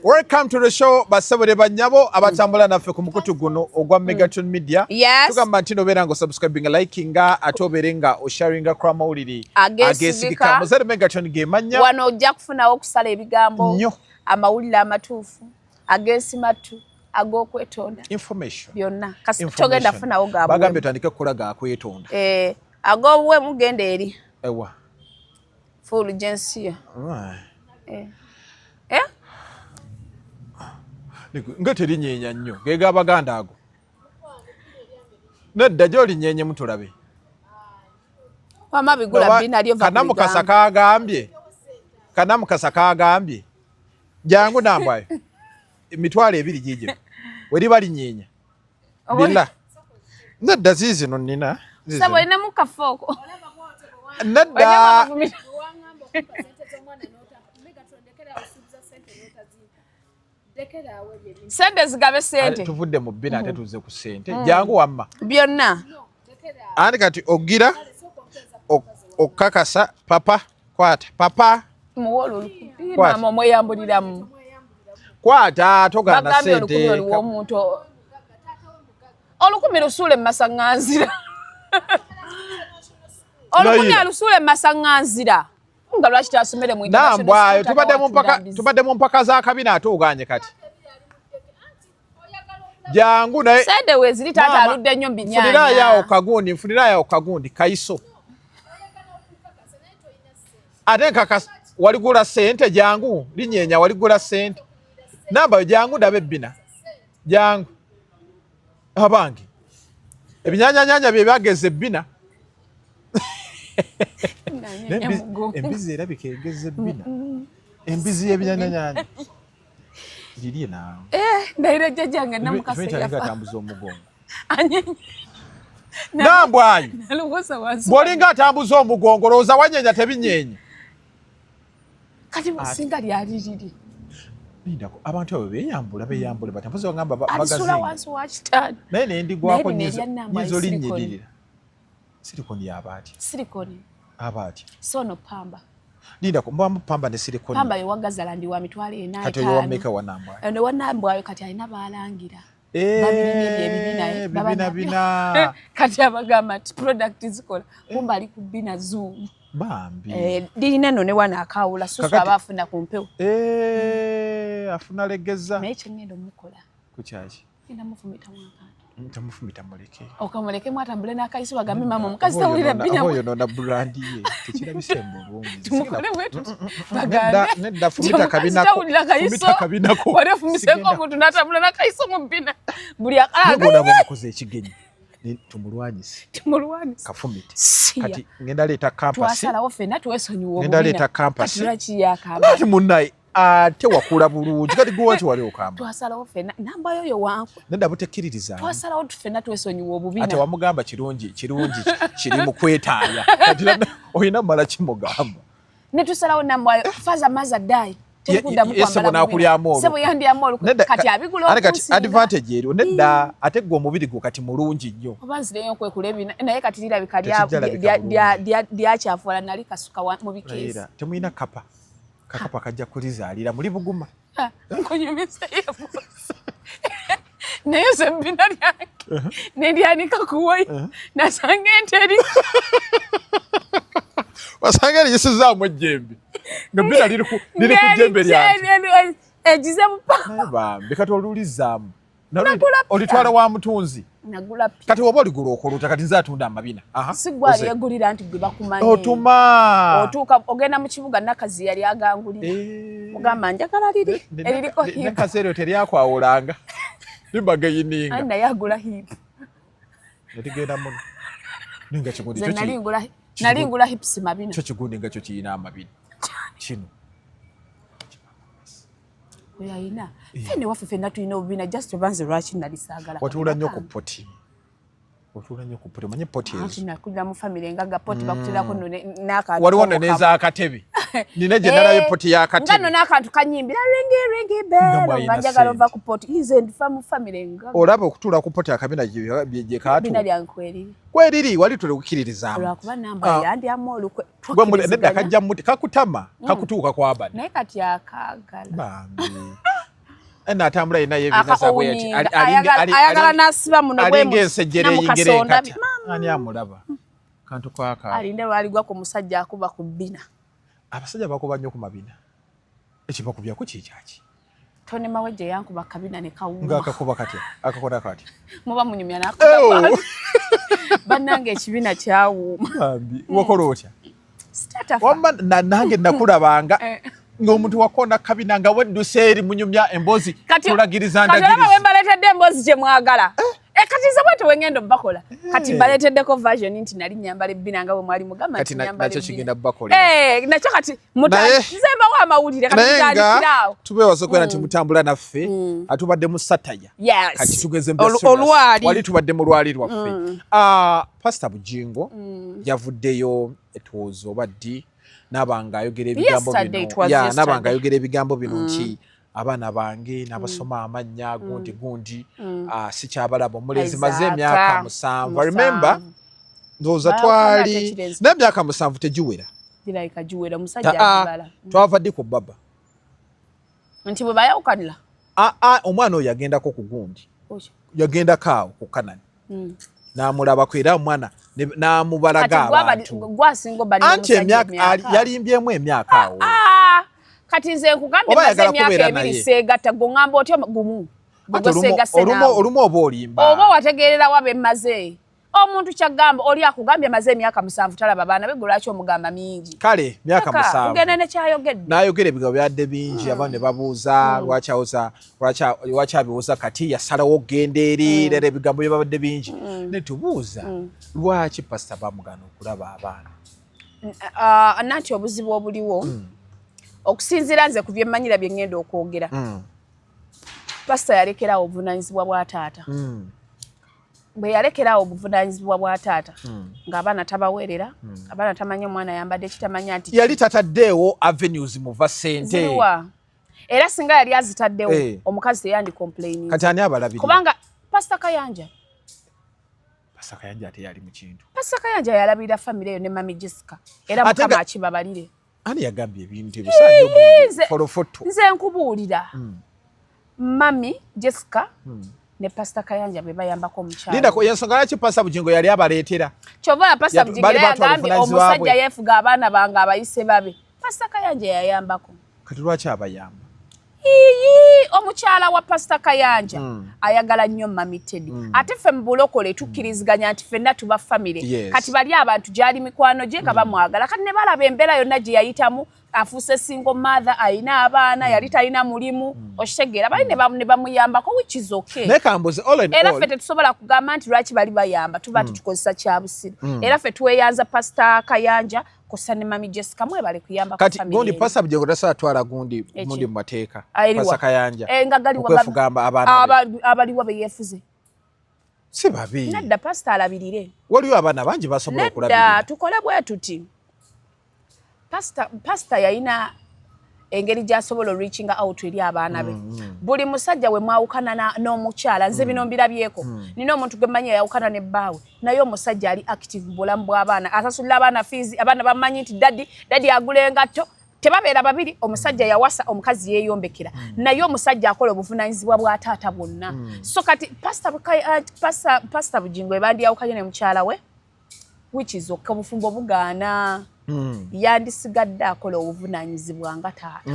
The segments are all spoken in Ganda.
Welcome to the show. Basabule banyabo abatambula naffe ku mukutu guno ogwa Megaton Media. Yes. Tugamba nti nobeera nga subscribing, liking, ate obeere nga osharinga kwa mawuliri agesigika. Muzere Megaton ge manya. Wano ojja kufunawo okusala ebigambo. Nnyo. Amawulire amatuufu. Ageesimatu. Ag'okwetonda. Information. Byonna. Kasi togenda kufunawo gaabwe. Bagambye otandike kukola ga kwetonda. Ag'obuwe mugenda eri. Ewa. Fulgencio. Nga terinyeenya nnyo geega abaganda ago nedda gy'olinyenye mutulabe wama bigula bina lyo kanamukasa kagambye jangu nambwayo emitwalo ebiri gigyo weriba linyeenya billa nedda ziizino nnina sabo ine mukafoko nedda sente zigabe sente tuvudde mu bbina ate tuze ku sente jangu wamma byonna andi kati ogira okakasa papa kwata papa muwolo mama mweyambuliramu kwata togana sente olukumi lusule masanganzira olukumi alusule masanganzira nga lwaki tasomere mu nambwayo tubadde mu mpaka za kabina ate oganye kati jangu naye sende weziri tata aludde nnyo mbinyanya nfunira yawo kagundi kaiso ate nkakasa waligula sente jangu linyeenya waligula sente nambayo jangu ndabe ebbina jangu abange ebinyanyanyanya bye byageze ebbina embizi erabika egeze ebbina embizi y'ebinyanyanyanya lirye naawe ndayira jjajjange namukasa yafa atambuza omugongo nambwayo bw'olinga atambuza omugongo lowooza wanyeenya tebinyeenye kati musinga lyali liri lindako abantu abo beyambule batambuza bagamba alisula wansi wa kitanda naye nendigwako nyizo linnyiririra silikoni yabaati silikoni abaati sono pamba lindako mbamu pamba ne silikoni pamba yewagazala ndi wa mitwalo 9 kati yowameka wanambwayo ne wanambwayo kati alina balangira bibina kati abagamba nti product zikola kumba ali ku bina zoom bambi lirina no ne wana akawula susu abafuna ku mpewo afuna legeza naye kyengenda omukola ku kyaki ina mufumita mwaka tamufumita muleke okamuleke mwatambule n'akayisi bagambe mama omukazi tawulira bina oyo nona brandi ye tekirabisembo bulungi tumukole wetu bagambe nedda fumita kabinako wale fumiseko omuntu n'atambula n'akayisi mu bina buli akalaga ngona bamukoze ekigenyi tumulwanyise kafumite kati ngenda leeta campus twasalawo ffenna twesonyiwa ngenda leeta campus ati munnaye ate wakula bulungi kati gwe waki wali okamba twasalawo ffenna nambayo yo wangu nedda butekkiririza twasalawo ffenna twesonyiwa obubina ate wamugamba kirungi kiri mu kwetaaya kati oyina mala kimugamba ne tusalawo nambayo faza maza dai yesebo nakulyamu olwo sebo yandyamu olwo kati abigula kati advantage eriwo nedda ate gwe omubiri gwo kati mulungi nnyo obanzireyo okwekula ebina naye kati lirabika lyakyafuula nali kasuka mu bikeesi temulina kapa kakapa kajja kulizaalira muli buguma nkunyumiseyo naye ze bina lyange nelyanika kuwoyi nasanga enteri wasanga eriyisizaamu ejjembe nga bina liri ku jjembe lyange egize mupaka bambi kati olulizaamu olitwala wa mutunzi nagula kati oba oligula okoluta kati nze atunda amabina sigwali yegulira nti gwe bakumanyi otuma otuuka ogenda mu kibuga nakazi yali agangulira mugamba njagala liri eririko nekaseeryo teryakwawulanga limbagayininga naye agula hipu netigenda muno ninga kigundi nalingula hipusi mabina kyo kigundi nga kyo kiyina amabina kino oyayina fene waffe ffenna tulina obubina just obanze lwaki nalisaagala watuula nnyo ku poti omanye poti nakulira mu famire ngaga poti bakutirako n'akantu waliwo n'ez'akatebe nina gye nalayo poti y'akatebe nga no n'akantu kanyimbira ringi bero nga njagala ova ku poti nze nfa mu famire ngaga olaba okutuula ku poti akabina gye kaatu bina lyange kweriri wali tulikukkiririzaamu lwakuba namba yandyamu olukwe nedda kajja muti kakutama kakutuuka kwabana naye kati akaagala bambi atambula ina yebinaza bweti ayagala nasiba muno bwe ensejjere yingere nkati ani amulaba kantu kwaka alinde lwaligwa ku musajja akuba ku bina abasajja bakuba nnyo ku mabina ekibakubya ku kikyaki Tone maweje yankuba kabina ne kawuma ngakakuba kati akakoda kati muba munyumya nakuba banange ekibina kyawuma bambi wakola otya wamba nange nakulabanga ng'omuntu wakona kabina nga wedduse eri munyumya embozi tulagiriza ndagiriza kati wembaletedde embozi gye mwagala kati zabwete wengendo bakola kati mbaleteddeko version nti nali nyambala ebbina nga bwe mwali mugamba kati nakyo kigenda bakola nakyo kati nzemba wa mawulire kati tandikirawo tubeewaze kwera nti mutambula naffe atubadde mu sataya kati tugeze wali tubadde mu lwali lwaffe Pastor Bujingo yavuddeyo etuwozo baddi nabanga ayogera ebigambo bino nabanga ayogera ebigambo bino nti abaana bange nabasoma amanya gundi si kyabalabo mulezi maze emyaka 7 remember ndoza twali n'emyaka 7 tegiwera dirayika giwera musajja akibala twavadde ku baba nti bwe bayawukanira omwana oyo yagendako ku gundi yagenda kaawo ku kanani namulaba kwera omwana namubalaga abantu anti emyaka yalimbyemu emyaka awo kati nze nkugambye maze emyaka 2 seegatta gongamba otyo gumu olumu oba olimba oba wategeerera wabe maze omuntu kyagamba oli akugambye maze emyaka 7 talaba baana be lwaki omugamba mingi kale myaka 7 ngene ne kyayogedde nayogera ebigambo byadde bingi abantu ne babuuza lwaki abibuuza kati yasalawo genda eri lera ebigambo byabadde bingi ne tubuuza lwaki pastor bamugana okulaba abaana anati obuzibu obuliwo okusinzira nze ku byemmanyira bye ngenda okwogera pastor yalekerawo obuvunanyizibwa bwa taata bwe yalekerawo obuvunanyizibwa bwa taata ng'abaana tabaweerera abaana tamanya omwana yambadde kitamanya nti yali tataddeewo avenues muva ssente era singa yali azitaddewo omukazi teyandicomplaining kati ani abalabirira kubanga Pastor Kayanja ate yali mu kintu Pastor Kayanja yalabirira family eyo ne Mami Jessica era mukama akibabalire ani yagambye ebintu ebisajja folofoto nze nkubuulira Mami Jessica ne Pastor Kayanja be bayambako omukyala linda ko yensonga laki Pastor Bujingo yali abaleetera kyova Pastor Bujingo yagambye omusajja yefuga abaana bange abayise babe Pastor Kayanja yayambako kati lwaki abayamba omukyala wa Pastor Kayanja ayagala nnyo Mami Teddy ate ffe mu bulokole tukkiriziganya nti ffenna tuba family kati bali abantu gyali mikwano gye nga bamwagala kati ne balaba embeera yonna gye yayitamu afuuse single mother ayina abaana yali talina mulimu okitegeera bali ne bamuyambako which is okay era ffe tetusobola kugamba nti lwaki bali bayamba tuba tukikozesa kya busiru era ffe tweyanza Pastor Kayanja kosa ne Mami Jessica mwebale kuyamba kati gundi Pastor Bujingo tasala twala gundi mu mateeka Pastor Kayanja okwefugamba abaana abaliwo be yefuze si babi nadda Pastor alabirire waliwo abaana bangi basobola okulabirira nadda tukole bwe tuti Pastor yayina engeri gy'asobola reaching out eri abaana be buli musajja we mwawukana n'omukyala nze bino mbirabyeko nina omuntu gwe mmanyi yawukana ne bbaawe naye omusajja ali active mu bulamu bw'abaana asasulira abaana fees abaana bamanyi nti dadi agula engatto tebabeera babiri omusajja yawasa omukazi yeeyombekera naye omusajja akola obuvunanyizibwa bwa taata bwonna so kati Pastor Bujingo ebandiyawukanye ne mukyala we which is okabufumbo bugaana yandisigadde akola obuvunanyizibwa nga taata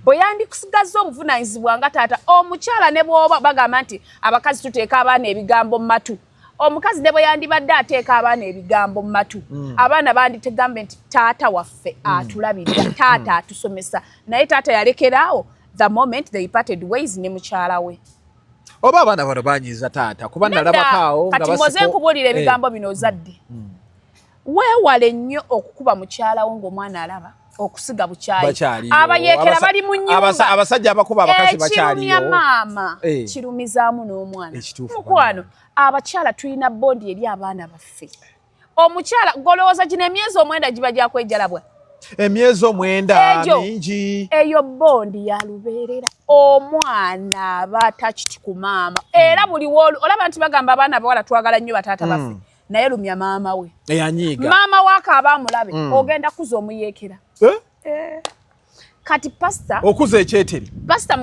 bwe yandisigazza obuvunanyizibwa nga taata omukyala ne bw'oba bagamba nti abakazi tuteeka abaana ebigambo mu matu omukazi ne bwe yandibadde ateeka abaana ebigambo mu matu abaana banditegambe nti taata waffe atulabirira taata atusomesa naye taata yalekeraawo the moment they parted ways ne mukyala we oba abaana bano banyiiza taata kuba nalabakaawo kati moze nkubuulira ebigambo bino ozadde weewale nnyo okukuba mukyala wo ng'omwana alaba okusiga bukyayi abayeekera bali mu nnyumba abasajja abakuba abakazi bakyaliyo kirumya maama kirumizaamu n'omwana mukwano abakyala tulina bondi eri abaana baffe omukyala golowooza gino emyezi 9 giba gyakwejalabwa emyezi 9 mingi eyo bondi ya lubeerera omwana aba takiti ku maama era buli olaba nti bagamba abaana bawala twagala nnyo bataata baffe naye lumya maama we eyanyiiga maama waka abamulabe ogenda kuza omuyeekera Eh? Kati Pastor okuza ekyeteri Pastor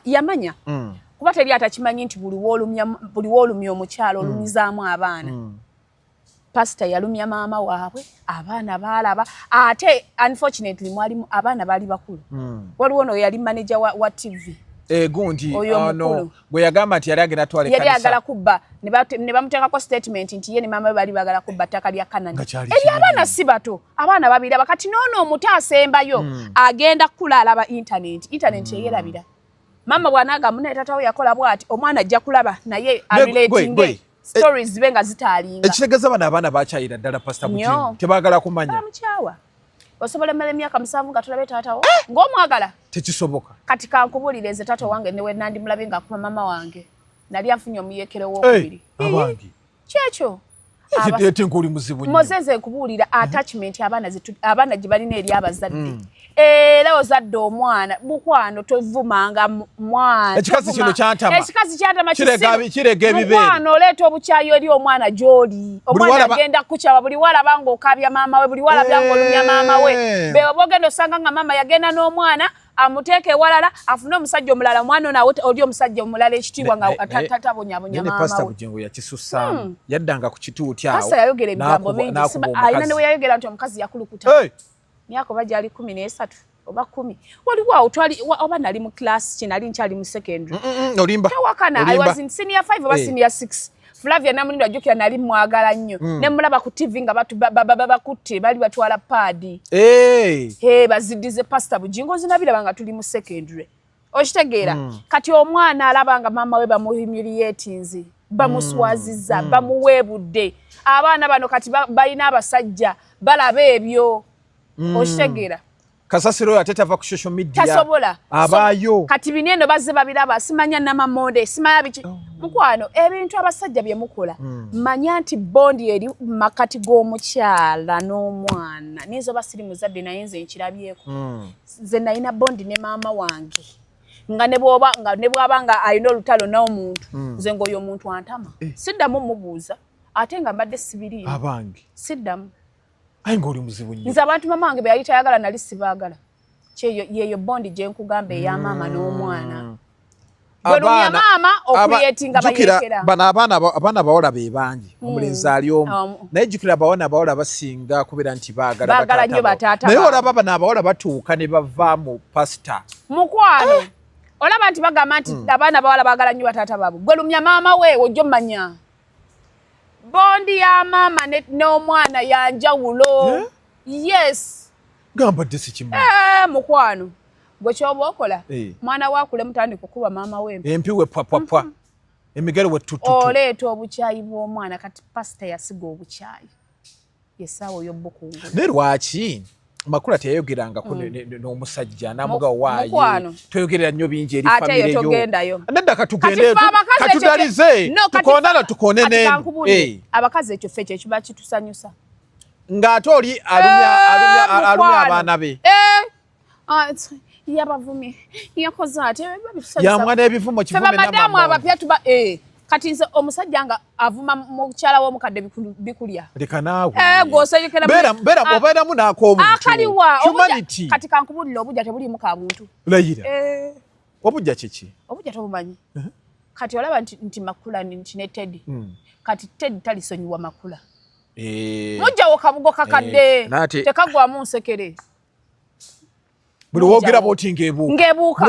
yamanya kuba teri atakimanyi nti buli woolumya omukyalo olumizaamu abaana pastor yalumya maama waabwe abaana baalaba ate unfortunately mwalimu abaana baali bakulu waliwo no yali manager wa TV gundi no bwe yagamba nti yali agenda twale kanisa yali agala kubba ne bamuteekako statement nti ye ne maama we bali bagala kubba ttaka lya Kanani eri abaana si bato abaana babiraba kati noono omuto asembayo agenda kula alaba internet eyerabira maama bw'anaagamba naye taata we yakola bw'ati omwana ajja kulaba naye arelating stories zibe nga zitaalinga ekitegeeza bano abaana bakyayira ddala pastor Bujingo tebaagala kumanya bamukyawa osobola emmere emyaka 7 nga tulabe taata wo ng'omwagala tekisoboka kati kankubuulire nze taata wange newe nandimulabe ng'akuba maama wange nali afunye omuyekero w'okubiri abange kyekyo ete nkuli muzibu nnyo mozenze nkubuulira attachment abaana gye balina eri abazadde era ozadde omwana bukwano tovumanga mwana ekikazi kino kyantama kirega ebibeere bukwano oleeta obukyayi eri omwana gy'oli omwana agenda kukyaba buli walaba ng'okabya maama we buli walabya ng'olumya maama we bewe bogenda osanga nga maama yagenda n'omwana amuteeka ewalala afune omusajja omulala omwana ono oli omusajja omulala ekitiibwa nga tatabonyabonya maama we pastor Bujingo yakisussaamu yaddanga ku kituuti awo pastor yayogera ebigambo bingi alina ne we yayogera nti omukazi yakulukuta myaka oba gyali 13 oba 10 waliwo awo oba nali mu class kinali nkyali mu secondary olimba tewakana I was in senior 5 oba senior 6 Flavia namulindo ajukira nali mwagala nnyo ne mulaba ku TV nga bakutte bali batwala paadi bazidize pastor Bujingo zinabiraba nga tuli mu secondary okitegeera kati omwana alaba nga maama we bamuhumiliatinze bamuswaziza bamuweebudde abaana bano kati balina abasajja balaba ebyo okitegeera kasasiro ate tava ku social media tasobola abaayo kati bineno bazze babiraba simanya namamonde simanya biki mukwano ebintu abasajja bye mukola manya nti bondi eri makati g'omukyala n'omwana nizo basiri muzadde naye nze nkirabyeko nze nalina bondi ne maama wange nga ne bw'aba nga alina olutalo n'omuntu nze ng'oyo omuntu antama siddamu mubuuza ate nga mbadde sibiriyo abange siddamu ayi ng'oli muzibu nnyo nze abantu mama wange be yali tayagala nali sibaagala yeyo bondi gye nkugamba eya maama n'omwana gwerumya maama okuyetinga bayekera bano abaana bawala be bangi omulenzi ali omu naye jjukira abawala basinga kubeera nti baagala nnyo bataata naye olaba bano abawala batuuka ne bavaamu pasita mukwano olaba nti bagamba nti abaana bawala baagala nnyo bataata baabwe gwerumya maama we ojja ommanya bondi ya maama n'omwana yanjawulo yes gamba dde sikimanyi mukwano gwe kyoba okola mwana wakule mutandika okuba maama we empiwe pwapwapwa emigere we tututu oleeta obukyayi bw'omwana kati pasita yasiga obukyayi yesaawa ey'obbukungu naye lwaki makula teyayogerangako n'omusajja namuga waaye toyogerera nnyo bingi eri famireyo nedda katudalize tukonana tukone n'endu abakazi ekyo ffe ekyo kiba kitusanyusa ng'ate oli alumya abaana be yabavumye yakoze ate yamwana ebivumo kivume madamu abapya tuba kati nze omusajja nga avuma mukyala w'omukadde bikulya leka naawe obeeramu n'ak'omuntu humanity kati kankubulira obujja tebuliimu ka muntu layira obujja kiki obujja tobumanyi kati olaba nti makula nti ne Teddy kati Teddy talisonyiwa makula mujjawo kabugo kakadde tekagwamu nsekere buli woogera bw'oti ng'ebuuka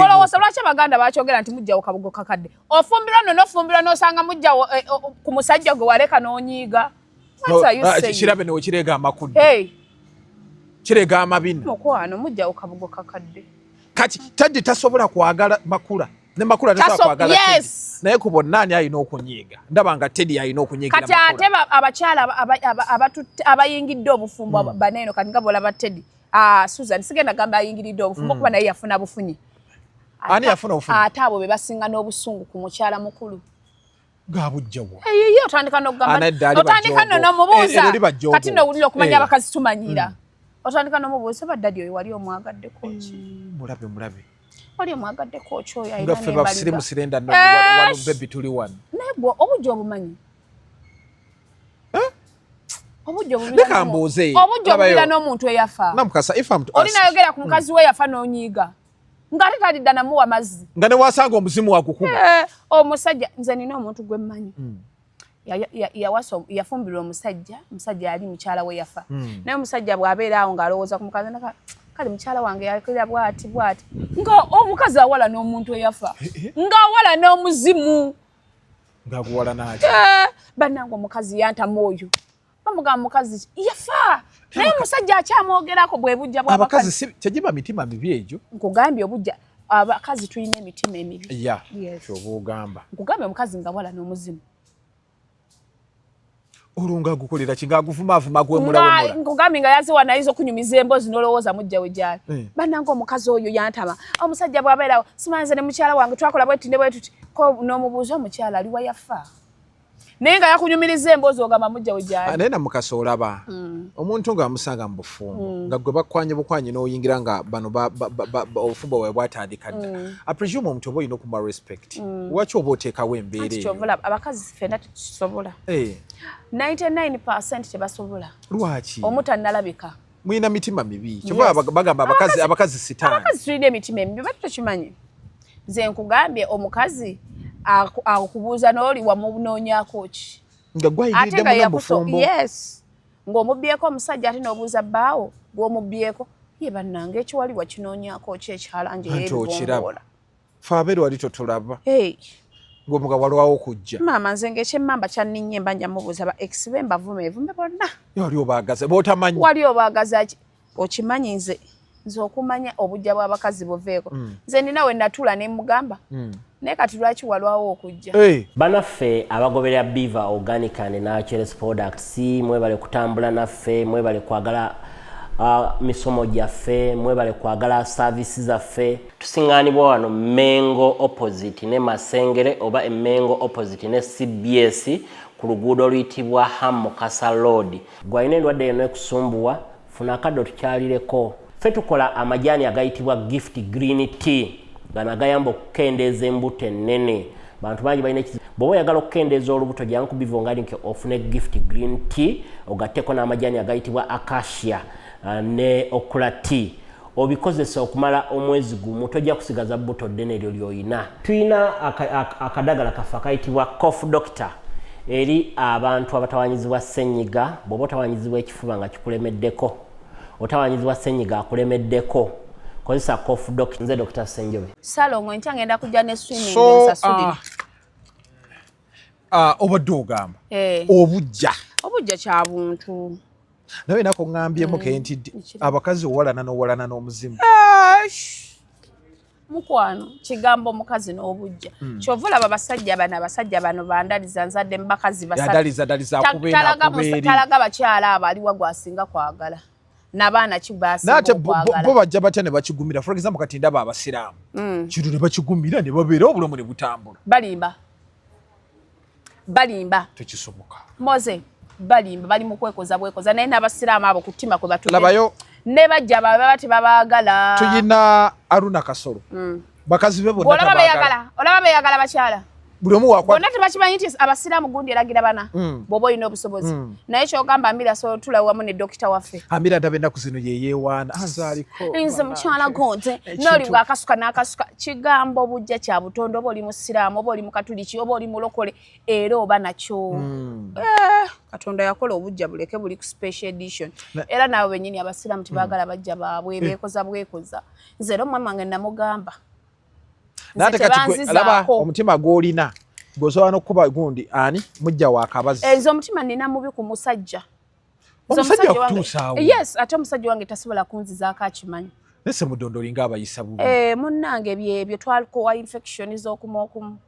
olowooza lwaki abaganda bakyogera nti mujjawo kabugo kakadde ofumbirwa n'ofumbirwa n'osanga mujjawo ku musajja gwe waleka n'onyiiga kirabe newe kireega amakudde kireega amabina mukwano mujjawo kabugo kakadde kati Teddy tasobola kwagala makula ne makula tasobola kwagala Teddy naye ku bonna ani alina okunyiiga ndaba nga Teddy alina okunyiigira kati ate abakyala abayingidde obufumbo baneeno kati nga bw'olaba Teddy Susan sigenda gamba ayingiridde obufumbo kuba naye yafuna bufunyi ani yafuna obufunyi ate abo be basinga n'obusungu ku mukyala mukulu gaabujjawo ye otandika n'okugamba otandika n'omubuuza kati n'owulira okumanya abakazi tumanyira otandika n'omubuuza baddadi oyo wali omwagaddeko ki mulabe wali omwagaddeko ki oyo nga ffe basirimu sirenda wano bebi tuli wano naye gwe obujja obumanyi leka mbuuze obujja obubira n'omuntu eyafa namukasa olinayogera ku mukazi we yafa n'onyiiga ngati talidda namuwa mazzi nga ne wasanga omuzimu wakukuba omusajja nze nina omuntu gwe mmanyi yafumbirwa omusajja yali mukyala we yafa naye omusajja bw'abeera awo ng'alowooza ku mukazi kale mukyala wange yakira bwati nga omukazi awala n'omuntu eyafa ng'awala n'omuzimu ng'akuwala naki bannange omukazi yantamu oyo bamugamba mukazi yafa naye omusajja akyamwogerako bwe bujja bw'abakazi tegiba mitima mibi egyo nkugambye obujja abakazi tulina emitima emibi kyoba ogamba nkugambye omukazi nga wala n'omuzimu olunga gukolera kingaguvumavuma gwemulawumula nkugambye nga yaziwa nayiza okunyumiza emboozi n'olowooza mujja we gyali bannange omukazi oyo yantama omusajja bw'abeerawo simanze ne mukyala wange twakola bwetu ne bwetuti ko n'omubuuza omukyala aliwa yafa naye nga yakunyumiriza emboozi ogamba mujja we gyali naye namukasa olaba omuntu ng'amusanga mu bufumbo nga gwe bakwanye bukwanyi n'oyingira nga bano obufumbo bwe bwatandika dda apresume omuntu oba olina okumuwa respect lwaki oba oteekawo embeera eyo abakazi ffenna tetusobola 99% tebasobola lwaki omutannalabika mulina mitima mibi kyova bagamba abakazi sitaani abakazi tulina emitima emibi bati tekimanyi nze nkugambye omukazi akubuuza n'oli wamunoonyako ki nga gwayingiriddemu n'obufumbo ng'omubbyeko omusajja ate n'obuuza bbaawo gw'omubbyeko ye bannange ekiwali wakinoonyako ki ekyalanje yeebigongoola fe abeere wali totulaba ng'omuga walwawo okujja maama nze ng'ekyemmamba kyanninye mba nja mubuuza ba ex be mbavumeevume bonna wali obaagaza b'otamanyi wali obaagaza ki okimanyi nze okumanya obujja bw'abakazi buveeko nze nina we natuula ne mugamba naye kati lwaki walwawo okujja banaffe abagoberera Biva Organic and Naturals Products mwebale kutambula naffe mwebale kwagala misomo gyaffe mwebale kwagala services zaffe tusiŋŋaanibwa wano Mengo opposite ne Masengere oba Mengo opposite ne CBS ku luguudo oluyitibwa Hamukasa Road gwalina endwadde yonna ekusumbuwa funa akaddo tukyalireko ffe tukola amajaani agayitibwa gift green tea gano agayamba okukendeeza embuto ennene bantu bangi balina bw'oba oyagala okukendeeza olubuto jangu ku Biva Organic ofune gift green tea ogatteko n'amajaani agayitibwa acacia ne okula tea obikozesa okumala omwezi gumu tojja kusigaza buto ddene eryo ly'oyina tulina akadagala kaffe akayitibwa cough doctor eri abantu abatawanyizibwa ssenyiga bw'oba otawanyizibwa ekifuba nga kikulemeddeko otawanyizibwa ssenyiga akulemeddeko kozesa cough doctor nze Dr. Senjobe salongo nkya ngenda kujja ne swimming ensasudde obadde ogamba obujja kya buntu nawe nako ŋŋambyemu kentidde abakazi owalana n'owalana n'omuzimu mukwano kigambo omukazi n'obujja kyova olaba abasajja bano bandaliza nzadde mubakazi talaga bakyala abo aliwa gwasinga kwagala n'abaana kibasinga okwagala bo bajja batya ne bakigumira for example kati ndaba abasiraamu kintu ne bakigumira ne babeera obulamu ne butambula balimba tekisoboka moze balimba bali mu kwekoza naye n'abasiraamu abo ku ttima kwe labayo ne bajja baba tebabaagala tuyina Aruna Kasolo bakazi be bonna olaba beeyagala bakyala buli omu bonna tebakimanyi nti abasiraamu gundi eragira bana bw'oba olina obusobozi naye kyogamba Amira tula wamu ne dokita waffe Amira ddaba ennaku zino yeyeewaana anzaaliko nze mukyala gonze n'oli bw'akasuka n'akasuka kigambo obujja kya butonde oba oli musiraamu oba oli mukatuliki oba oli mulokole era oba nakyo Katonda yakola obujja buleke buli ku special edition era naawe bennyini abasiraamu tebaagala bajja baabwe beekoza nze era omwami wange namugamba nate kati alaba omutima gw'olina gw'osobola n'okuba gundi ani mujja wakabazi nze omutima nina mubi ku musajja omusajja kutuusaawo ate omusajja wange tasobola kunzizaako akimanyi nese mudondo olinga abayisa bubi munnange byebyo twalikowa infection z'okumu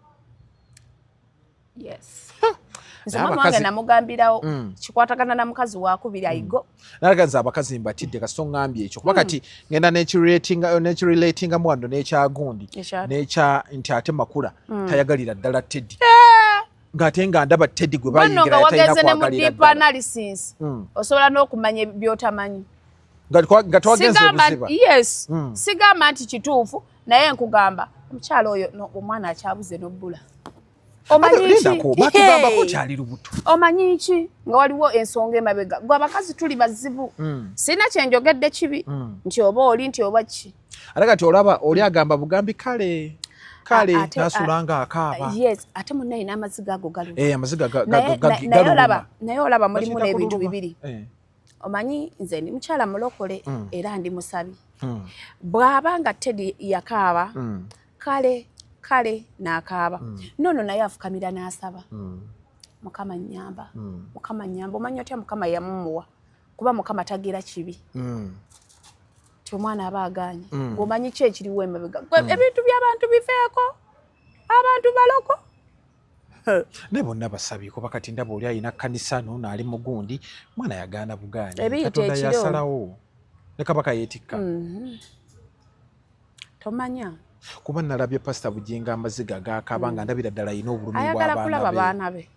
nze mama wange namugambirawo kikwatagana na mukazi wakubiri ayigo nalaganza abakazi mbatidde kasito ngambye ekyo kuba kati ngenda nekirelatinga muwando n'ekyagundi n'ekya nti ate makula tayagalira ddala Teddy ng'ate nga ndaba Teddy gwe bayingira yatalina kwagalira ddala osobola n'okumanya by'otamanyi nga twagenze obuziba sigamba nti kituufu naye nkugamba omukyala oyo omwana akyabuze n'obbula omanyi ki nga waliwo ensonga emabega gwe abakazi tuli bazibu sirina kyenjogedde kibi nti oba oli nti oba ki ate kati olaba oli agamba bugambi kale nasulanga akaaba. Yes, ate munnaye n'amaziga ago galuma. Amaziga naye olaba mulimu n'ebintu bibiri. Omanyi nze ndi mukyala mulokole era ndi musabi. Bw'aba nga Teddy yakaaba kale n'akaaba. Nono naye afukamira n'asaba. Mukama nnyamba. Mukama nnyamba. Omanyi otya Mukama yamumuwa kuba Mukama tagira kibi. Omwana abaganye ng'omanyi ki ekiriwo emabega ebintu by'abantu bifeeko abantu baloko ne bonna basabi kuba kati ndaba oli alina kkanisa n'ono ali mugundi mwana yagaana buganye Katonda yasalawo ne kabaka yeetikka tomanya kuba nalabye Pastor Bujingo amaziga gaakaaba nga ndabira ddala alina obulumi ayagala kulaba baana be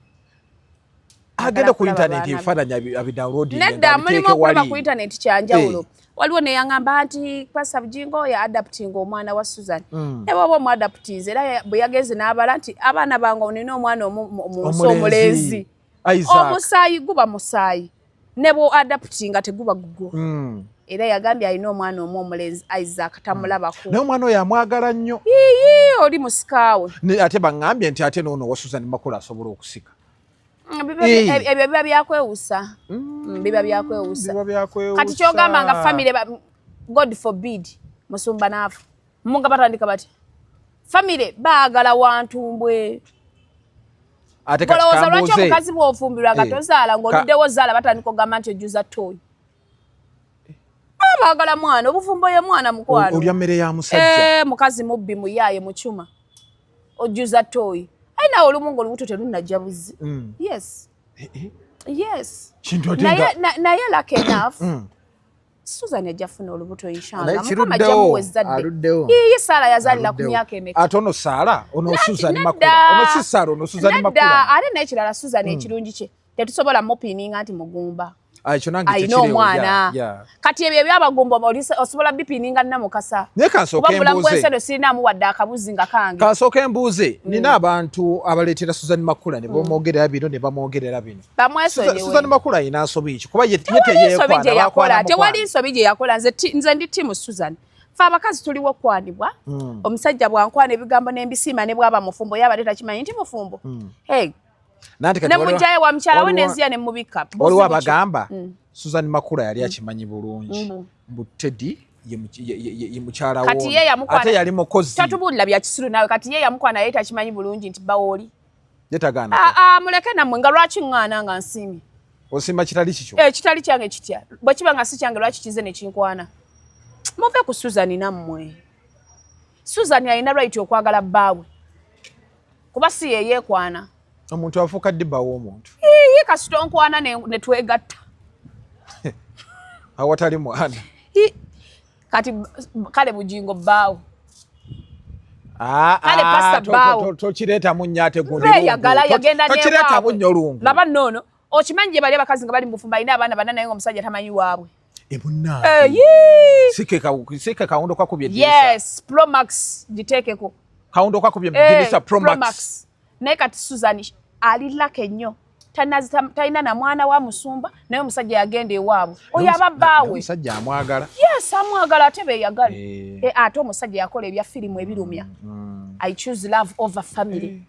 agenda ku internet ebifaananyi abidownloading nedda mulimu okulaba ku internet kyanjawulo waliwo ne yangamba nti Pastor Bujingo ya adapting omwana wa Susan ne bw'oba omuadaptinze era bwe yageze n'abala nti abaana bange nina omwana omulenzi omusaayi guba musaayi ne bwo adaptinga teguba gugo era yagambye alina omwana omulenzi Isaac tamulabako naye omwana oyo amwagala nnyo oli musikaawe ate baŋŋambye nti ate n'ono wa Susan Makula asobola okusika ebyo biba byakwewusa biba byakwewusa kati kyogamba nga family God forbid musumba naafu munga batandika bati family baagala wantumbwe ate kati kambuze lwaki omukazi bw'ofumbirwa nga tozaala ng'oluddewo zaala batandika ogamba nti ojuza ttooyi baagala mwana obufumbo ye mwana mukwano olya mmere ya musajja mukazi mubbi muyaaye mucuma ojuza ttooyi aina olumu ng'olubuto terunnajja buzzi yes naye lucky enough Susan yajja funa olubuto inshallah mukama jamuwezzadde ye Sara yazalira ku myaka emeka ate ono Sara ono Susan Makula ono si Sara ono Susan Makula ate n'ekirala Susan ekirungi kye tetusobola mopininga nti mugumba ayina omwana kati ebyo byabagumba osobola bipininga namukasa kansoke sirinamu wadde akabuzi nga kange kansooka embuuze nina abantu abaleetera Susan Makula ne bamwogerera bino ne bamwogerera bino Susan Makula ayina nsobi ki kuba ye teyeekwana tewali nsobi gye yakola nze ndi timu Susan fe abakazi tuliwo okwanibwa omusajja bwankwana ebigambo n'embisiima ne bwaba mufumbo yaba tetakimanyi nti mufumbo ne mujaye wa mkyala we n'enzia ne mubika oliwo abagamba Susan Makula yali akimanyi bulungi mbu Teddy ye mukyala wo ate yali mukozi tatubulira bya kisiru nawe kati ye yamukwana naye takimanyi bulungi nti bawoli yetagana muleke nammwe nga lwaki ŋŋaana nga nsiimi osimba kitali kikyo kitali kyange kitya bwe kiba nga si kyange lwaki kize ne kinkwana muve ku Susan nammwe Susan alina right okwagala bbaawe kuba si yeyeekwana omuntu afuuka ddiba w'omuntu ye kasita onkwana ne twegatta awatali mwana kati kale Bujingo bbaawe kale Pastor bbaawe tokireetamu nnyo ate gundi yagala yagenda tokireetamu nnyo lungu laba nnono okimanyi gye bali abakazi nga bali mu bufumbo alina abaana bana naye ng'omusajja tamanyi waabwe sike kawundo kakubye yes Promax giteekeko kawundo kakubye dirisa Promax naye kati Susan ali lake nnyo talina na mwana wa musumba naye omusajja yagenda ewaabwe oyo ababbaawe omusajja amwagala yes amwagala ate beeyagale ate omusajja yakola ebya firimu ebirumya I choose love over family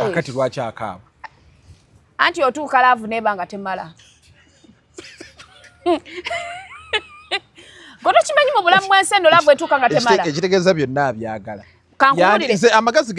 akati lwaki akaaba anti otuuka laavu neeba nga temala gotokimanyi mu bulamu bw'ensi eno laavu etuuka nga temala ekitegeeza byonna abyagala amagezi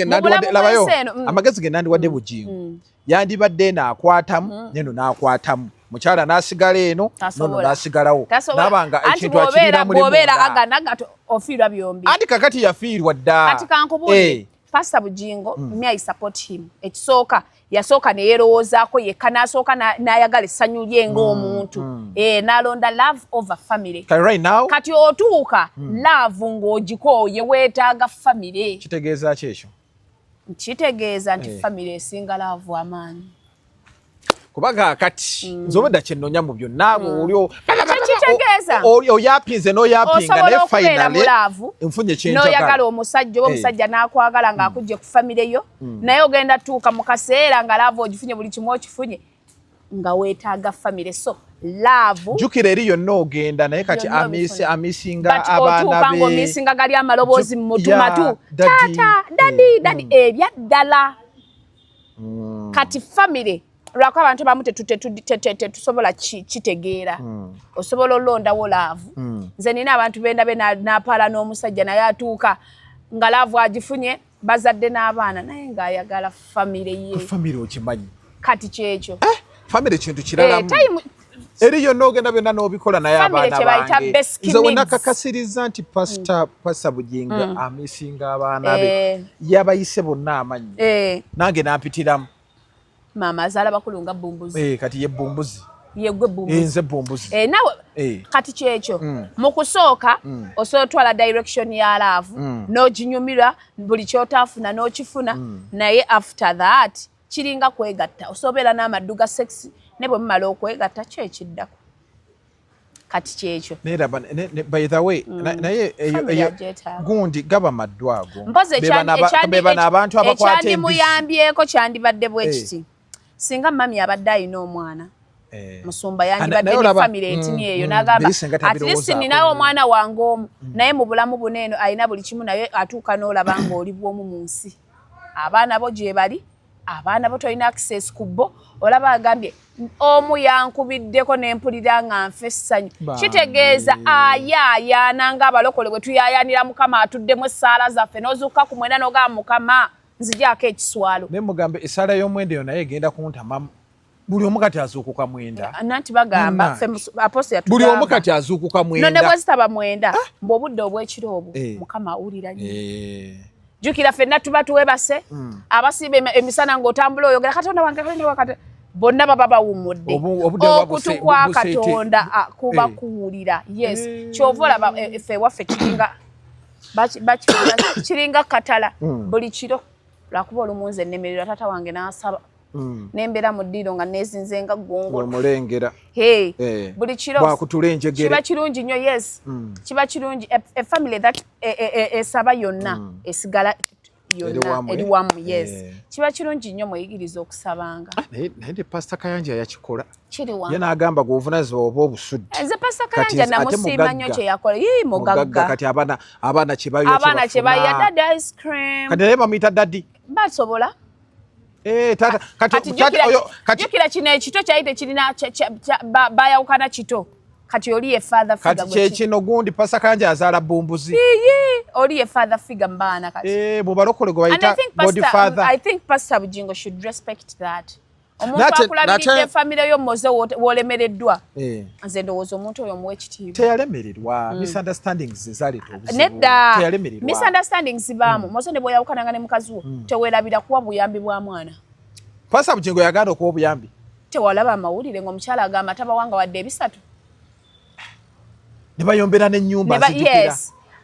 ge nandiwadde Bujingo yandibadde naakwatamu neno naakwatamu mukyala n'asigala eno nono n'asigalawo nabanga ekintu akirira mulimu bw'obeera agana ofiirwa byombi anti kakati yafiirwa dda kati kankubuulire Pastor Bujingo me I support him ekisooka yasooka ne yeerowoozaako yekka n'asooka n'ayagala essanyu lye ng'omuntu n'alonda love over family kati otuuka love ng'ogikooye weetaaga family kitegeeza ki ekyo kitegeeza nti family esinga love amaanyi kubaga kati nzobedda kyennonya mu byonna olyo kitegeeza oyapinze n'oyapinga ne finally nfunye kyenjagala n'oyagala omusajja oba omusajja n'akwagala ng'akujje ku family yo naye ogenda tuuka mu kaseera nga love ogifunye buli kimu okifunye nga weetaaga family. So love jukira eri yonna ogenda naye kati amisinga abaana be omisinga gali amaloboozi mu mutuma tu taata dadi ebya ddala kati family lwako abantu bamu tetusobola kitegeera osobola olondawo laavu nze nina abantu benda be napaala n'omusajja naye atuuka nga laavu agifunye bazadde n'abaana naye ng'ayagala family ye family okimanyi kati kyekyo family kintu kiralamu eri yonna ogenda byonna n'obikola naye abaana bange nze wenakakasiriza nti pasita Bujingo amisinga abaana be yabayise bonna amanyi nange nampitiramu maama azaala bakulu nga bumbuzi kati ye bumbuzi yegwe bumbuzi nze bumbuzi nawe kati kyekyo mu kusooka osobola otwala direction ya laavu n'oginyumira buli kyotaafuna n'okifuna naye after that kiringa kwegatta osobeera n'amaddu ga sexy ne bwe mumala okwegatta kyekiddako kati kyekyo by the way naye gundi gaba maddu ago mpozi abantu abakwata ekyandimuyambyeko kyandibadde bwe kiti singa mami abadde ayina omwana musumba yandibadde ne family etini eyo n'agamba at least ninawe omwana wange omu naye mu bulamu buno eno alina buli kimu naye atuuka n'olaba ng'oli bw'omu mu nsi abaana bo gye bali abaana bo tolina access ku bo olaba agambye omu yankubiddeko n'empulira nga nfe essanyu kitegeeza ayaayaana ng'abalokole bwe tuyaayaanira mukama atuddemu essaala zaffe n'ozuuka ku mwenda n'ogamba mukama nzigyako ekiswalo naye mugambe essaala y'omwenda eyo naye egenda kuntamamu buli omu kati azuukuka mwenda nanti bagamba aposto yatugamba buli omu kati azuukuka mwenda no ne bwezitaba mwenda mbw'obudde obw'ekiro obwo mukama awulira nnyo jukira ffenna tuba tuwebase abasiiba emisana ng'otambula oyogera katonda wange wakati bonna baba bawummudde okutu kwa katonda kuba kuwulira yes kyova olaba effe ewaffe kiringa katala buli kiro lwakuba olumunze ennemererwa taata wange n'asaba nembeera mu ddiiro nga neezinze nga ggongolo omulengera buli kiro bwakutulenjegere kiba kirungi nnyo yes kiba kirungi a family that esaba yonna esigala yonna eri wamu yes kiba kirungi nnyo mweyigiriza okusabanga naye ne pasita Kayanja yakikola kiri wamu ye n'agamba g'obuvunanyizibwa oba obusudde nze pasita Kayanja namusiima nnyo kye yakola mugagga kati abaana kye bayo dadi ice cream kati naye bamuyita dadi basobola kati jukira kino ekito kyali tekirina bayawukana kito kati oli ye father figure kati kyekino gundi pasita Kayanja azaala bumbuzi oli ye father figure mu baana kati mu balokole gwe bayita god father. I think Pastor Bujingo should respect that. Omuntu akulabiridde family yo mmoze w'olemereddwa nze ndowooza omuntu oyo muwe ekitiibwa teyalemererwa misunderstandings zaleeta obuzibu nedda misunderstandings zibaamu moze ne bw'oyawukananga ne mukazi wo teweerabira kuwa buyambi bwa mwana Pastor Bujingo yaganda okuwa obuyambi tewalaba amawulire ng'omukyala agamba tabawanga wadde ebisatu ne bayombera n'ennyumba zijjukira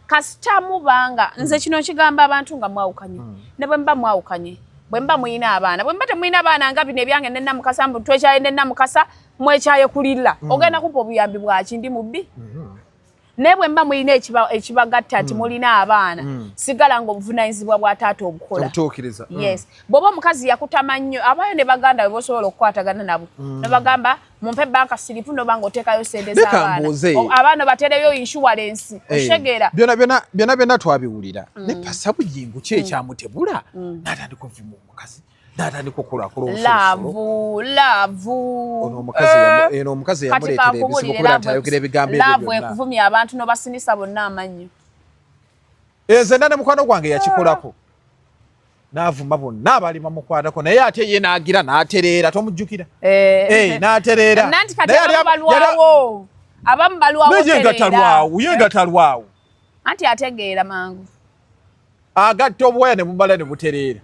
kasita mubanga nze kino kigamba abantu nga mwawukanye ne bwe mba mwawukanye bwe mba muyina abaana bwe mba temuyina abaana nga bino ebyange ne Namukasa mbu twekyaye ne Namukasa mwekyaye kulira ogenda kumpa obuyambi bwaki ndi mubbi naye bwe mba muyina ekibagatta nti mulina abaana sigala nga obuvunanyizibwa bwa taata obukola obutuukiriza yes bw'oba omukazi yakutama nnyo abayo ne baganda we bosobola okukwatagana nabo ne bagamba mumpe banka siripu noba ng'oteekayo sente z'abaana abaana batereyo insurance oshegeera byonna twabiwulira ne Pastor Bujingo ki ekyamutebula n'atandika ovuma omukazi n'atandika okulaakula laavu eno omukazi yamuleetera ebizibu kubera nti ayogera ebigambo ebyo laavu ekuvumya abantu n'obasinisa bonna amannyo nzenna ne mukwano gwange yakikolako n'avuma bonna abali bamukwatako naye ate ye n'agira n'atereera tomujjukira n'atereera nanti kati abamu balwawo ye nga talwawo anti ategeera mangu agatta obuwaya ne bumala ne butereera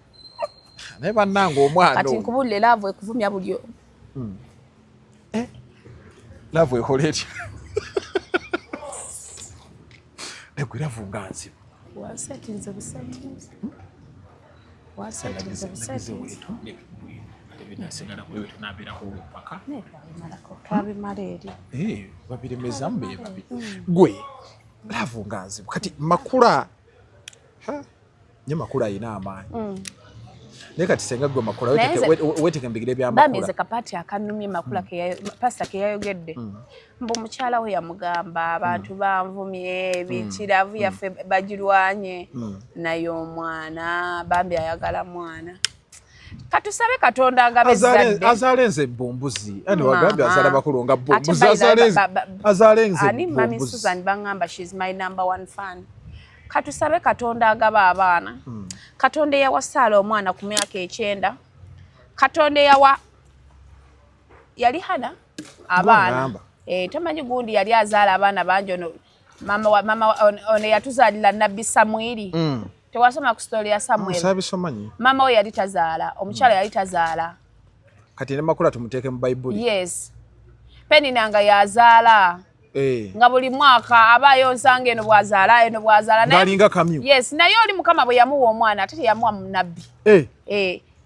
naye bannanga omwana kati nkubulire laavu ekuvumya buli laavu ekola etya negwe laavu nga nzibu wasetinze busetinze twabimala eri babiremezamu bebabi gwe laavu nga nzibu kati makula nye makula ayina amaanyi naye kati senga gwe makula weeteke mbigire bya makula bamize kapati akanumye makula pasta ke yayogedde mbu mukyala we yamugamba abantu banvumye bikiravu yaffe bagirwanye naye omwana bambi ayagala mwana katusabe Katonda agabezadde azalenze bombuzi ani wagambye azala bakulonga bombuzi azalenze ani mami Susan bangamba she's my number 1 fan katusabe Katonda agaba abaana Katonda yawasaala omwana ku myaka 9 Katonda yawa yali hana abaana tamanyi gundi yali azaala abaana banjo mama one yatuzalira nabbi Samwiri tewasoma ku story ya Samuel mama we yali tazaala omukyala yali tazaala kati ne makula tumuteeke mu Bible yes Penny nanga yazaala nga buli mwaka abayo nsanga eno bwazaala nalinga kamyu yes naye oli mukama bwe yamuwa omwana ate yamuwa munabbi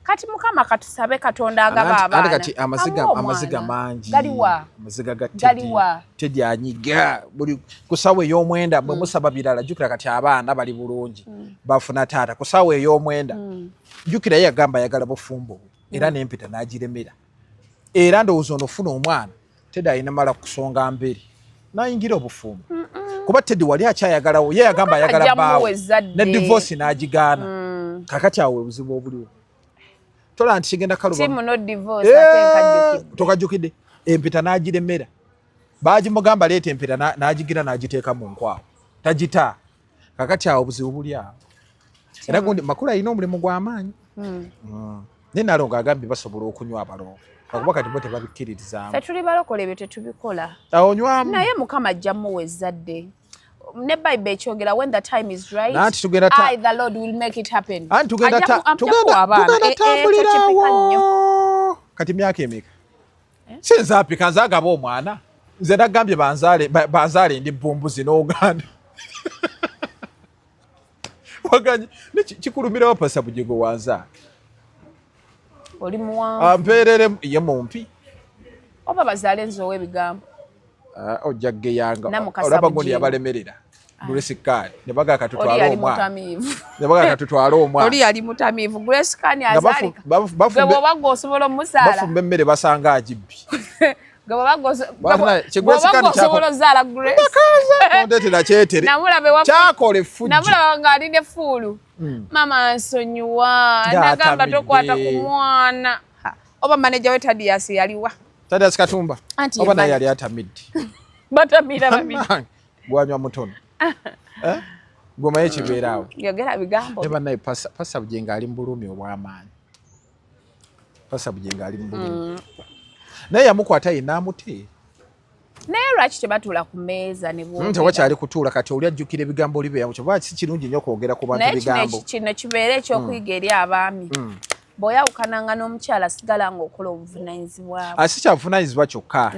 kati mukama katusabe Katonda agaba abaana kati amaziga mangi galiwa amaziga galiwa tedyanyiga buli kusawe ey'omwenda bwe musaba birala jukira kati abaana bali bulungi bafuna taata kusawe ey'omwenda jukira ye yagamba yagala bufumbo era n'empita n'agiremera era ndowooza onofuna omwana tedda ayina mala kusonga mberi nayingira obufumbo kuba teddi wali akyayagalawo ye yagamba ayagala baawe ne divorce n'agigaana kakati awo obuzibu obuliwo tola nti kigenda kaluba timu no divorce atenka tokajukide empita n'agiremera baagimugamba leeta empita n'agigira n'agiteeka mu nkwawo tagita kakati awo obuzibu buli awo era gundi makula alina omulimu gw'amaanyi naye nalongo agambye basobola okunywa abalongo akuba kati bo tebabikkiririzaamu ffe tuli balokole ebyo tetubikola onywamu naye mukama ajja muwa ezzadde ne Bible ekyogera when the time is right I the Lord will make it happen tugenda kati myaka emeka sinza apika nze agaba omwana nze nagambye banzaale ndi bumbuzi n'Uganda waganye kikulumirawo pasa Bujingo wanzaale oli muwanvu ampeerere ye mumpi oba bazaale nzowe ebigambo ojja geyanga olaba gundi yabalemerera Gulesikaani ne baga katutwala omwana oli yali mutamiivu Gulesikaani azalika gwe oba osobola omuzaala bafumba emmere basanga agibbi gwe oba osobola ozaala ndetera kyetere kyakole fujjo namulaba ng'ali ne fuulu mama nsonyiwa nagamba tokwata ku mwana oba maneja we Tadias yaliwa Tadias Katumba oba naye yali atamidde batamira babiri gwanywa mutono goma yekibeeraawo yogera bigambo eba naye pasa Bujingo ali mu bulumi obw'amaanyi pasa Bujingo ali mu bulumi naye yamukwata ye n'amuteera naye lwaki tebatuula ku mmeeza ne bwogera tewakyali kutuula kati oli ajjukira ebigambo olibeeramu kyova si kirungi nnyo kwogera ku bantu bigambo naye kino kibeera ekyokuyiga eri abaami bw'oyawukananga n'omukyala sigala ng'okola obuvunanyizibwa si kyabuvunanyizibwa kyokka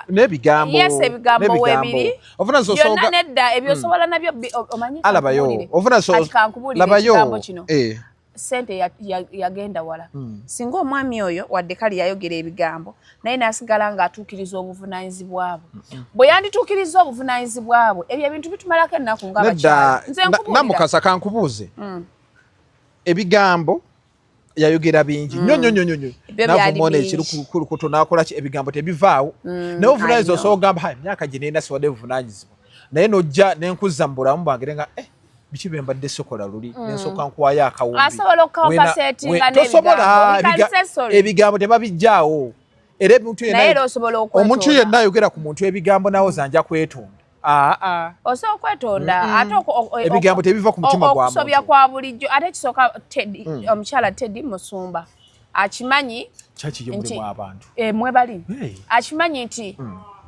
n'ebigambo yes ebigambo weebiri byonna nedda ebyosobola nabyo omanyi kankubulira kino sente yagenda wala singa omwami oyo wadde kali yayogera ebigambo naye nasigala ng'atuukiriza obuvunanyizibwa bwe bwe yandituukiriza obuvunanyizibwa bwe ebyo ebintu bitumalako ennaku ng'abakyala namukasa kankubuuze ebigambo yayogera bingi nnyo navumona ekirukulukuto nakola ebigambo tebivaawo naye obuvunanyizibwa osobola okugamba emyaka gye nina siwadde buvunanyizibwa naye nojja nenkuzza mu bulamu bwange nga biki bye mbadde sokola luli nensooka nkuwayo akawumbitosobola ebigambo tebabijjaawo era omuntu yenna ayogera ku muntu ebigambo nawo zanja kwetonda osobola okwetonda ate ebigambo tebiva ku mutima gwa okusobya kwa bulijjo ate kisooka omukyala Teddy Musumba akimanyi kyakiyomulemu abantu mwebali akimanyi nti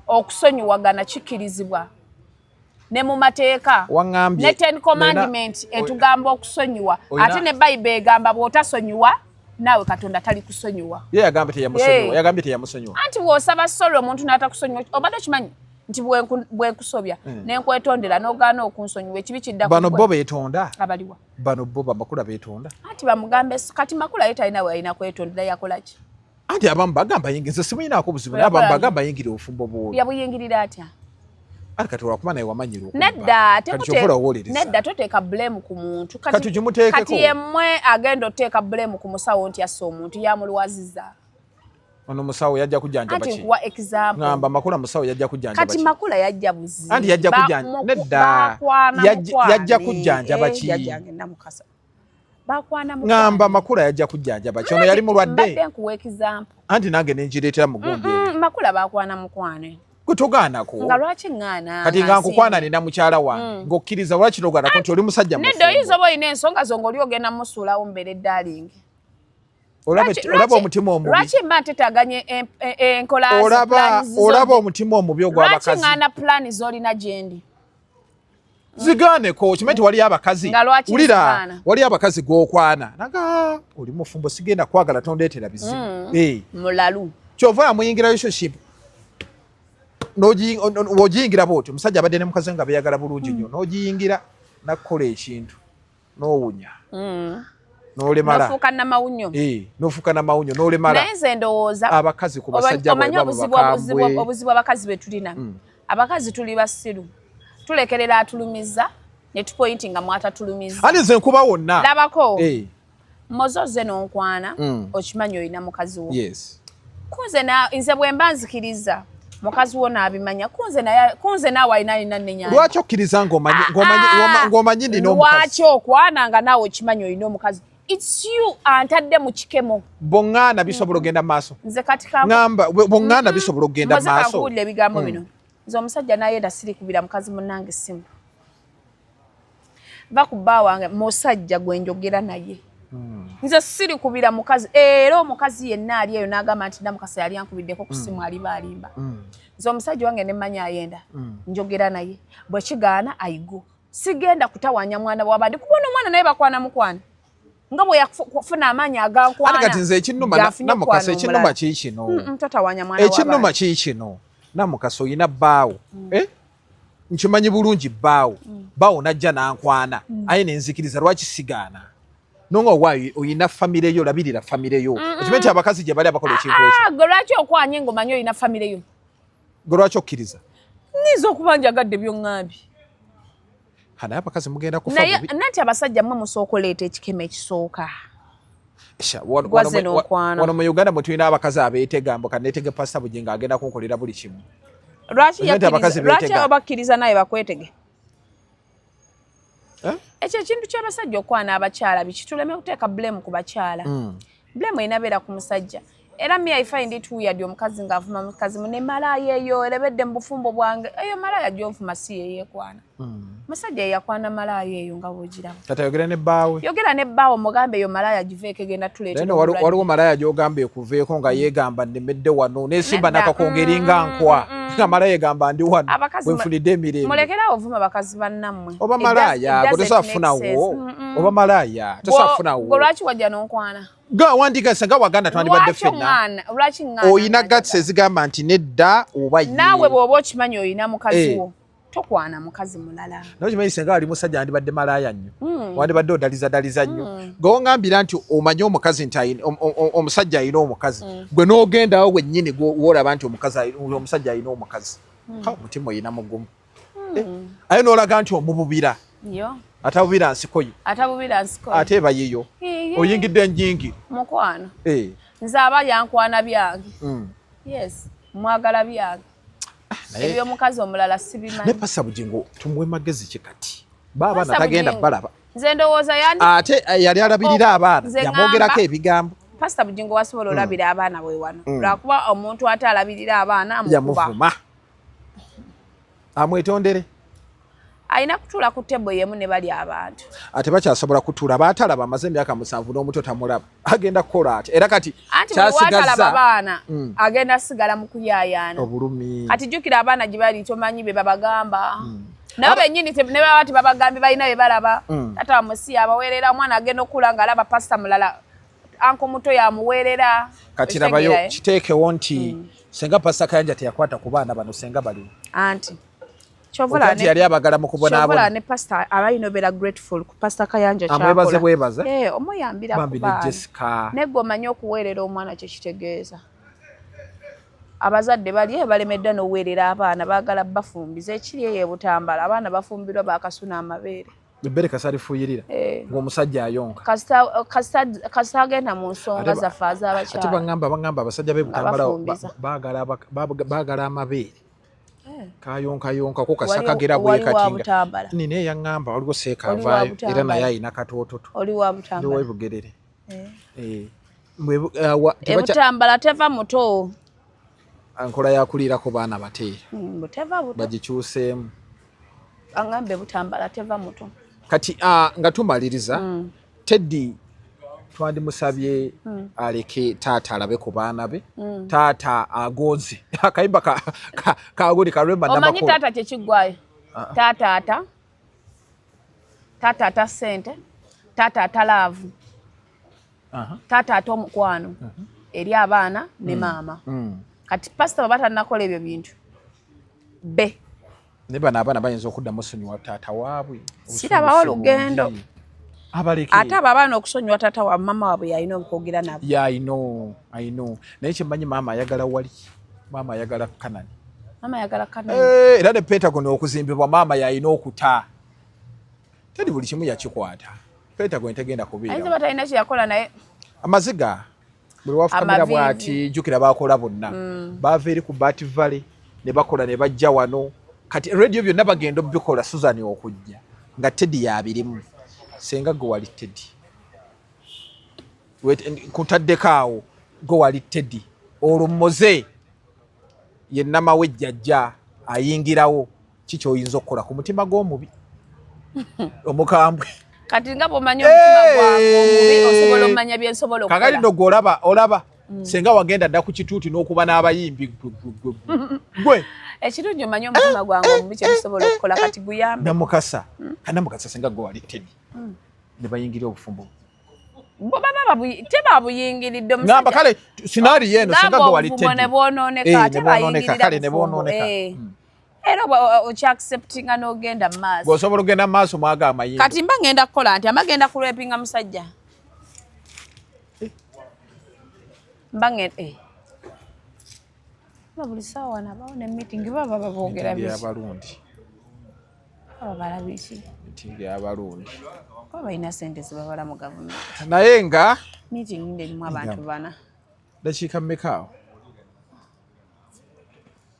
okusonyiwagana kikkirizibwa ne mu mateeka ne Ten Commandment etugamba okusonyiwa ate ne Bible egamba bw'otasonyiwa naawe Katonda tali kusonyiwa ye yagambye teyamusonyiwa anti bw'osaba solo omuntu n'atakusonyiwa obadde okimanyi nti bwenkusobya nenkwetondera n'ogaana okunsonyiwa ekibi kidda bano bo beetonda abaliwa bano bo bamakula beetonda anti bamugambe kati makula ye talina we alina kwetondera yakolaki anti abamu bagamba yingiza simuyinaako obuzibu naye abamu bagamba yingira obufumbo bw'oyo yabuyingirira atya kati olwakuba naye wamanyira nedda toteeka blame ku muntu kati yemmwe agenda oteeka blame ku musawo nti yasse omuntu yamulwaziza ono musawo yajja kujjanja baki nkuwa example ngamba makula musawo yajja kujjanja baki kati makula yajja buzi anti yajja kujjanja nedda yajja kujjanja baki ngamba makula yajja kujjanja baki ono yali mulwadde nkuwa example anti nange nenjireetera mugumbi makula bakwana mukwane kutogaanako nga lwaki ngana kati nga nkukwana nina mukyala wange ng'okkiriza lwaki togaanako nti oli musajja nedda oyinza oba olina ensonga zo ng'oli ogenda musuulawo mbere darling olaba omutima omubi lwaki mba ntetaganye enkola olaba omutima omubi ogw'abakazi lwaki ngana pulaani z'olina gyendi zigaaneko kimanyi waliyo abakazi wulira waliyo abakazi g'okwana naga oli mufumbo sigenda kwagala tondeetera bizibu mulalu kyova yamuyingira relationship wogiyingira bwoti omusajja abadde ne mukazi nga beyagala bulungi nnyo n'ogiyingira nakukola ekintu n'owunya n'olemala n'ofuuka namawunyo n'olemala naye nze ndowooza abakazi ku basajja omanyi obuzibu abakazi be tulina abakazi tuli basiru tulekerera atulumiza ne tupointinga mwatatulumiza ani nze nkuba wonna labako mozoze n'onkwana okimanyi olina mukazi wo nze bwe mba nzikiriza mukazi wo n'abimanya kunze naawe alina nenyanja lwaki okkiriza ng'omanyi nina omukazi lwaki okwana nga naawe okimanyi olina omukazi it's you antadde mu kikemo boŋŋaana bisobola ogenda mu maaso nze kati ngamba boŋŋaana bisobola ogenda mu maaso kakuwulira ebigambo bino nze omusajja nayenda sirikubira mukazi munnange essimu va ku bba wange musajja gwe njogera naye nze sirikubira mukazi era omukazi yenna ali eyo n'agamba nti namukasa yali ankubiddeko ku ssimu aliba alimba nze omusajja wange nemmanyi ayenda njogera naye bwe kigaana ayigo sigenda kutawanya mwana wabadde kubona omwana naye bakwana mukwana nga bwe yafuna amaanyi agankwana kati nze ekinnuma namukasa ekinnuma kiikino tatawanya mwana wabadde ekinnuma kiikino namukasa oyina bbaawo nkimanyi bulungi bbaawo najja nankwana aye nenzikiriza lwaki sigaana nonga waayo oyina famire yo labirira famire yo okimanyi nti abakazi gye bali abakola ekintu ekyo gwe lwaki okwanye ng'omanyi oyina famire yo gwe lwaki okkiriza nyiza okuba njagadde byoŋŋambye naye abakazi mugenda kufa bubi nanti abasajja mmwe musooka oleeta ekikemo ekisooka wano mu Uganda mwe tulina abakazi abeetega mbu kaneetege pasita Bujingo agenda kunkolera buli kimu lwaki obakkiriza naye bakwetege ekyo ekintu ky'abasajja okwana abakyala biki tuleme kuteeka blame ku bakyala blame inabeera ku musajja era me I find it weird omukazi ng'avuma mukazi ne malaya eyo erebedde mu bufumbo bwange eyo malaya gy'ovuma si yeekwana musajja yakwana malaya eyo nga bw'ogiraba kati yogera ne bbaawe yogera ne bbaawe mugambe eyo malaya giveeko egenda tuleetera waliwo malaya gy'ogamba ekuveeko nga yeegamba ndemedde wano nesimba nakakongeri nga nkwa nga malaya egamba ndi wano bwenfunidde emirembe mulekerawo ovuma bakazi bannammwe oba malaya gwe tosafunawo oba malaya tosafunawo gwe lwaki wajja n'onkwana wandiga nga waganda twandibadde ffenna oyina gatsi ezigamba nti nedda oba ye naawe bw'oba okimanyi oyina mukazi wo tokwana mukazi mulala nokimanyi senga ali musajja wandibadde malaya nnyo wandibadde odalizadaliza nnyo gweongambira nti omanyi omukazi nti omusajja alina omukazi gwe n'ogendawo gwennyini woolaba nti omusajja alina omukazi omutima oyina mugumu aye n'olaga nti omububira atabubira nsikoyo ate eba yiyo oyingidde enjingi mukwano nze aba yankwana byange yes mwagala byange ebyomukazi omulala sibimanyi ne pasa Bujingo tumuwe magezi ki kati baana tagenda balaba nze ndowooza ate yali alabirira abaana yamwogerako ebigambo Pastor Bujingo wasobola olabira abaana bwe wano lwakuba omuntu ate alabirira abaana yamuvuma amwetondere ayina kutuula ku tebo yemu ne bali abantu ate bakyasobola kutuula baatalaba amaze emyaka 7 n'omuto tamulaba agenda kukola ate era kati kyasigazza abaana agenda sigala mu kuyayaana obulumi kati jjukira abaana gye bali tomanyi be babagamba nabo bennyini ne baba bati babagambi balina be balaba tata wamusi abaweerera omwana agenda okula nga alaba pasita mulala anko muto yamuweerera kati labayo kiteekewo nti senga pasita Kayanja teyakwata ku baana bano senga bali anti chovola ne yali abagala mu kubona abo chovola ne pastor abayino bera grateful ku pastor Kayanja chakola amwebaze bwebaze omuyambira ku bambi ne Jessica neggo manyo okuweerera omwana kye kitegeeza abazadde bali balemedda n'oweerera abaana baagala bafumbiza ekiri eyo Butambala abaana bafumbirwa bakasuna amabeere ebbere kasalifuuyirira ng'omusajja ayonka kasita agenda mu nsonga zaffe az'abakyala ate bagamba abasajja b'e Butambala baagala amabeere kayonkayonka ko kasakagera bwekatinga nina eyaŋŋamba waliwo seeka avaayo era naye ayina katoototo ndiwo Bugerere Butambala teva muto ankola yakulirako baana bateera bagikyuseemu aŋŋambe Butambala teva muto kati nga tumaliriza Teddy twandimusabye aleke taata alabe ku baana be taata agonze akayimba kaguli kalwemba namakulu omanyi taata kyekiggwayo taata ssente taata laavu taata omukwano eri abaana ne maama kati pasita baba tannakola ebyo bintu be ne bano abaana bayinza okuddamu osonyiwa taata waabwe sirabawo olugendo ate abo abaana okusonyiwa taata wa maama waabwe yalina okwogera nabo I know naye kyemmanyi maama ayagala wali maama ayagala Kanani era ne Pentagon okuzimbibwa maama yalina okuta tedi buli kimu yakikwata Pentagon tegenda kubeera batalina kyeyakola naye amaziga buli wafukamira bw'ati jjukira baakola bonna baava eri ku Bat Valley ne bakola ne bajja wano kati radio byonna bagenda obikola Susan okujja nga Teddy yabirimu senga gwe wali Teddy kutaddeko awo gwe wali Teddy olummoze yenna mawejjajja ayingirawo kikyoyinza okukola ku mutima gw'omubi omukambwe kati nga bw'omanyi omutima gwange omubi osobola omanya byensobola okukola kakali nno gwe olaba senga wagenda dda ku kituuti n'okuba n'abayimbi gwe ekirungi omanyi omutima gwange omubi kyetusobola okukola kati guyambe namukasa senga gwe wali Teddy ne bayingira obufumbo tebabuyingiridde ngamba kale sinaari yeeno senga gwe wali Teddy kale ne boononeka era okyacceptinga n'ogenda mu maaso gweosobola ogenda mu maaso mwaga amayingo kati mba ngenda kukola nti amagenda kulwepinga musajja mba ngenda buli ssaawa wano abawo ne meeting baba baboogera abalundi balabiki meeting y'abalundi baba balina ssente zibabala mu gavumenti naye nga meeting nderimu abantu bana dakiika mmekaawo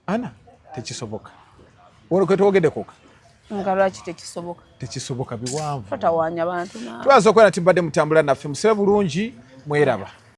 ana tekisoboka olwoketwogedde koka nga lwaki tekisoboka biwanvu totawaanya bantu twaza okwera nti mbadde mutambula naffe musibe bulungi mweraba